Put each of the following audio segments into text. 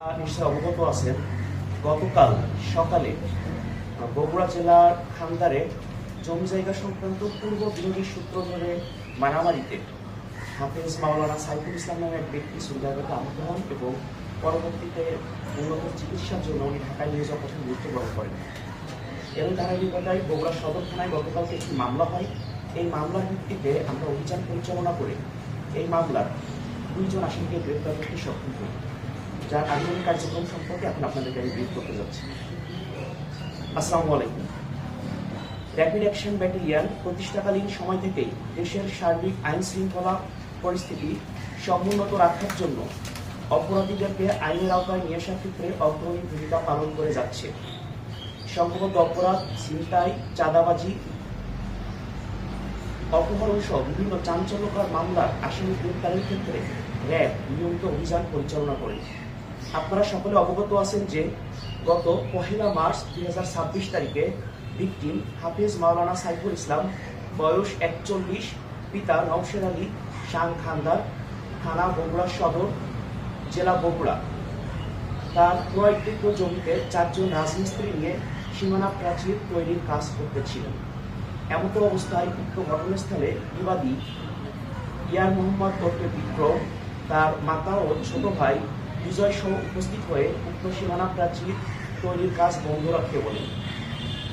নিশ্চয় অবগত আছেন, গতকাল সকালে বগুড়া জেলার খান্দারে জমি জায়গা সংক্রান্ত পূর্ব বিরোধী সূত্র ধরে মারামারিতে হাফেজ মাওলানা সাইফুল ইসলাম নামে এক ব্যক্তি সুবিধাগত আহত হন এবং পরবর্তীতে উন্নত চিকিৎসার জন্য উনি ঢাকায় নিয়ে যাওয়ার পথে মৃত্যুবরণ করেন। এর ধারাবাহিকতায় বগুড়া সদর থানায় গতকালকে একটি মামলা হয়। এই মামলার ভিত্তিতে আমরা অভিযান পরিচালনা করে এই মামলার 2 জন আসামিকে গ্রেপ্তার করতে সক্ষম হই, যার আন্দোলন কার্যক্রম সম্পর্কে এখন আপনাদেরকে আমি ব্রিফ করতে যাচ্ছি। আসসালামু আলাইকুম। র্যাপিড অ্যাকশন ব্যাটালিয়ন প্রতিষ্ঠাকালীন সময় থেকেই দেশের সার্বিক আইন শৃঙ্খলা পরিস্থিতি সমুন্নত রাখার জন্য অপরাধীদেরকে আইনের আওতায় নিয়ে আসার ক্ষেত্রে অগ্রণী ভূমিকা পালন করে যাচ্ছে। সংঘবদ্ধ অপরাধ, ছিনতাই, চাঁদাবাজি, অপহরণ সহ বিভিন্ন চাঞ্চল্যকর মামলার আসামি গ্রেপ্তারের ক্ষেত্রে র্যাব নিয়মিত অভিযান পরিচালনা করে। আপনারা সকলে অবগত আছেন যে গত 1 মার্চ 2026 তারিখে ভিকটিম হাফেজ মাওলানা সাইফুল ইসলাম, বয়স 41, পিতা নওশের আলী, শান খান্দার, থানা বগুড়া সদর, জেলা বগুড়া, তার ক্রয়কৃত জমিতে 4 জন রাজমিস্ত্রি নিয়ে সীমানা প্রাচীর তৈরির কাজ করতেছিলেন। এমতো অবস্থায় উক্ত ঘটনাস্থলে বিবাদী ইয়ার মোহাম্মদ ওরফে বিক্রম, তার মাতা ও ছোট ভাই বিজয় সহ উপস্থিত হয়ে উক্ত সীমানা প্রাচীর তৈরির কাজ বন্ধ রাখতে বলেন।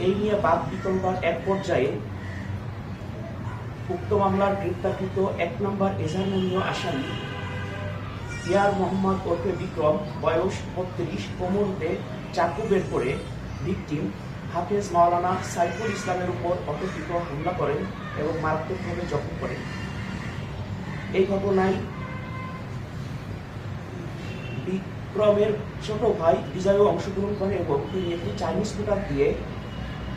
এই নিয়ে বাদ বিতণ্ডার এক পর্যায়ে উক্ত মামলার গ্রেপ্তারকৃত 1 নম্বর এজাহার নামীয় আসামি ইয়ার মোহাম্মদ ওরফে বিক্রম, বয়স 32, কোমরতে চাকু বের করে ভিকটিম হাফেজ মাওলানা সাইফুল ইসলামের উপর অতর্কিত হামলা করেন এবং মারাত্মকভাবে জখম করেন। এই ঘটনায় বিক্রমের ছোট ভাই বিজয়ও অংশগ্রহণ করেন এবং তিনি একটি চাইনিজ স্কুটার দিয়ে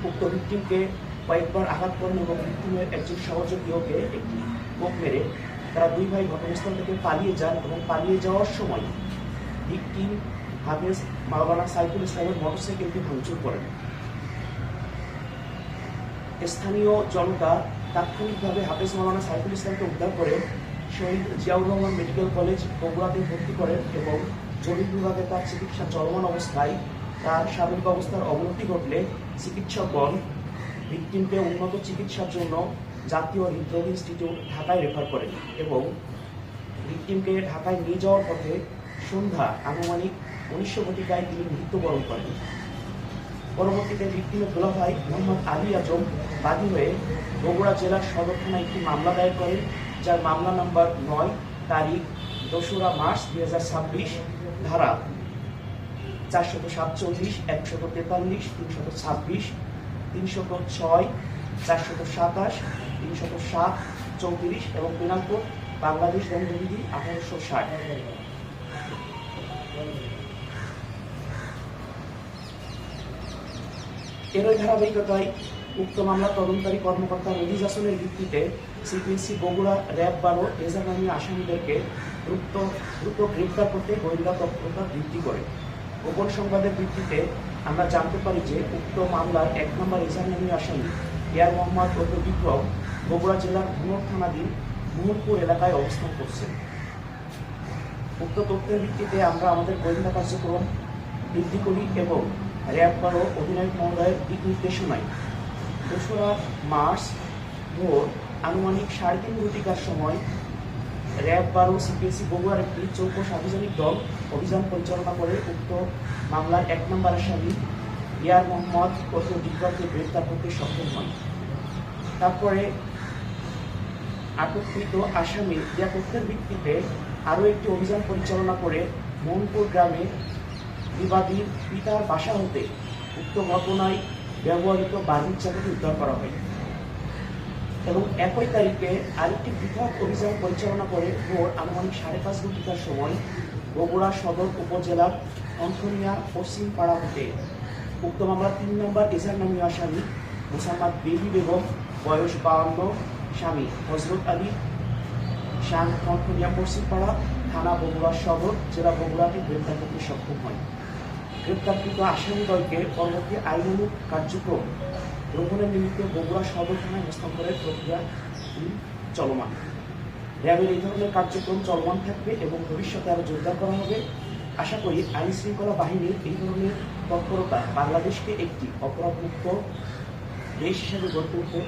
উক্ত ভিকটিমকে কয়েকবার আঘাত করেন এবং ভিকটিমের একজন সহযোগীকে একটি কোপ মেরে তারা 2 ভাই ঘটনাস্থল থেকে পালিয়ে যান এবং পালিয়ে যাওয়ার সময় ভিকটিম হাফেজ মাওলানা সাইফুল ইসলামের মোটরসাইকেলটি ভাঙচুর করেন। স্থানীয় জনতা তাৎক্ষণিকভাবে হাফেজ মাওলানা সাইফুল ইসলামকে উদ্ধার করে শহীদ জিয়াউর রহমান মেডিকেল কলেজ বগুড়াতে ভর্তি করেন এবং জরুরি বিভাগে তার চিকিৎসা চলমান অবস্থায় তার শারীরিক অবস্থার অবনতি ঘটলে চিকিৎসকগণ ভিকটিমকে উন্নত চিকিৎসার জন্য জাতীয় হৃদরোগ ইনস্টিটিউট ঢাকায় রেফার করেন এবং ভিকটিমকে ঢাকায় নিয়ে যাওয়ার পথে সন্ধ্যা আনুমানিক 1900 ঘটিকায় তিনি মৃত্যুবরণ করেন। পরবর্তীতে ভিকটিমের দুলাভাই মোহাম্মদ আলী আজম বাদী হয়ে বগুড়া জেলার সদর থানায় একটি মামলা দায়ের করেন, যার মামলা নম্বর 9 তারিখ 2রা মার্চ 2026, ধারা 447, 143, 326, 306, 427, 307, 34 এবং পেনাল কোড বাংলাদেশ দণ্ডবিধি 1860। এরই ধারাবাহিকতায় উক্ত মামলা তদন্তকারী কর্মকর্তা রহিজ হাসানের ভিত্তিতে সিপিএসি বগুড়া র্যাব 12 এজাহার নামীয় আসামিদেরকে দ্রুত গ্রেপ্তার করতে গোয়েন্দা তৎপরতা বৃদ্ধি করে। গোপন সংবাদের ভিত্তিতে আমরা জানতে পারি যে উক্ত মামলার 1 নম্বর এজাহার নামীয় আসামি ইয়ার মোহাম্মদ ওরফে বিক্রম বগুড়া জেলার ঘুমর থানাধীন মোহনপুর এলাকায় অবস্থান করছেন। উক্ত তথ্যের ভিত্তিতে আমরা আমাদের গোয়েন্দা কার্যক্রম বৃদ্ধি করি এবং র্যাব 12 অধিনায়ক মহোদয়ের দিক নির্দেশনায় 2রা মার্চ ভোর আনুমানিক 3:30 ঘটিকার সময় র্যাব 12 সিপিএসি বগুড়ার একটি চৌকস আভিযানিক দল অভিযান পরিচালনা করে উক্ত মামলার 1 নম্বর আসামি ইয়ার মোহাম্মদ ওরফে বিক্রমকে গ্রেপ্তার করতে সক্ষম হন। তারপরে আটককৃত আসামি দেয়া তথ্যের ভিত্তিতে আরও একটি অভিযান পরিচালনা করে মোহনপুর গ্রামে বিবাদীর পিতার বাসা হতে উক্ত ঘটনায় ব্যবহৃত বার্মিক চাকুটি উদ্ধার করা হয় এবং 1 তারিখে আরেকটি পৃথক অভিযান পরিচালনা করে ভোর আনুমানিক 5:30 ঘটিকার সময় বগুড়া সদর উপজেলার অন্থনিয়া পশ্চিম পাড়া হতে উক্ত মামলার 3 নম্বর এজাহার নামীয় আসামি মোসাম্মদ বেবি বেগম, বয়স 52, স্বামী হজরত আলী, শান অন্থনিয়া পশ্চিম পাড়া, থানা বগুড়া সদর, জেলা বগুড়াকে গ্রেপ্তার করতে সক্ষম হয়। গ্রেপ্তারকৃত আসামিদ্বয়কে পরবর্তী আইনানুগ কার্যক্রম গ্রহণের নিমিত্তে বগুড়া সদর থানায় হস্তান্তরের প্রক্রিয়া চলমান। র্যাবের এই ধরনের কার্যক্রম চলমান থাকবে এবং ভবিষ্যতে আরো জোরদার করা হবে। আশা করি আইন শৃঙ্খলা বাহিনীর এই ধরনের তৎপরতা বাংলাদেশকে একটি অপরাধমুক্ত দেশ হিসেবে গড়ে তুলতে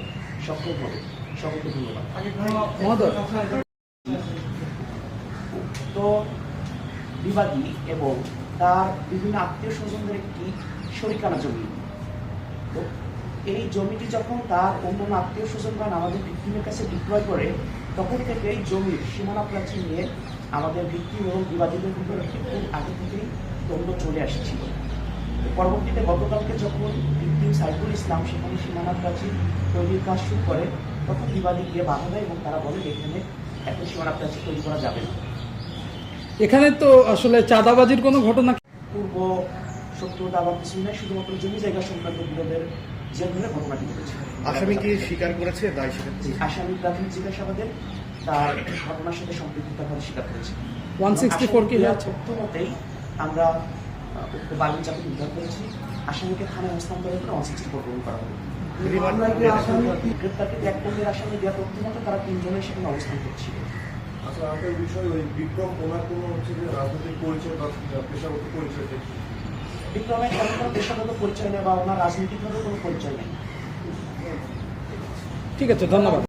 সক্ষম হবে। সকলকে ধন্যবাদ। মহোদয়, তো বিবাদী এবং তার বিভিন্ন আত্মীয় স্বজনদের একটি শরিকানা জমি। তো এই জমিটি যখন তার অন্যান্য আত্মীয় স্বজনগণ আমাদের ভিক্টিমের কাছে বিক্রয় করে, তখন থেকে এই জমির সীমানা প্রাচীর নিয়ে আমাদের ভিক্টিম এবং বিবাদীদের ভিতরে খুব আগে থেকেই দ্বন্দ্ব চলে আসছিল। পরবর্তীতে গতকালকে যখন ভিক্টিম সাইফুল ইসলাম সেখানে সীমানা প্রাচীর তৈরির কাজ শুরু করে, তখন বিবাদী গিয়ে বাধা দেয় এবং তারা বলে এখানে এখন সীমানা প্রাচীর তৈরি করা যাবে না। এখানে তো আসলে চাঁদাবাজির কোনো ঘটনা পূর্ব শত্রুতা বা কিছু নয়, শুধুমাত্র জমি জায়গা সংক্রান্ত বিরোধের জের ধরে ঘটনাটি ঘটেছে। আসামি কি স্বীকার করেছে, দায় স্বীকার করেছে? আসামি প্রাথমিক জিজ্ঞাসাবাদে তার ঘটনার সাথে সম্পৃক্ততার ভাবে স্বীকার করেছে। 164 কি আসামির আছে? তথ্য মতেই আমরা উক্ত বালুর চাকরি উদ্ধার করেছি। আসামিকে থানায় হস্তান্তরের পরে 164 গ্রহণ করা হবে। গ্রেপ্তারকে ত্যাগ করলে আসামি দেওয়া তথ্য মতো তারা 3 জনের সেখানে অবস্থান করছিল। আচ্ছা, আরেকটা বিষয়, ওই বিক্রম ওনার কোনো হচ্ছে যে রাজনৈতিক পরিচয় বা পেশাগত পরিচয় দেখি বিক্রমের তেমন কোনো পেশাগত পরিচয় নেই বা ওনার রাজনৈতিকভাবে কোনো পরিচয় নেই। ঠিক আছে, ধন্যবাদ।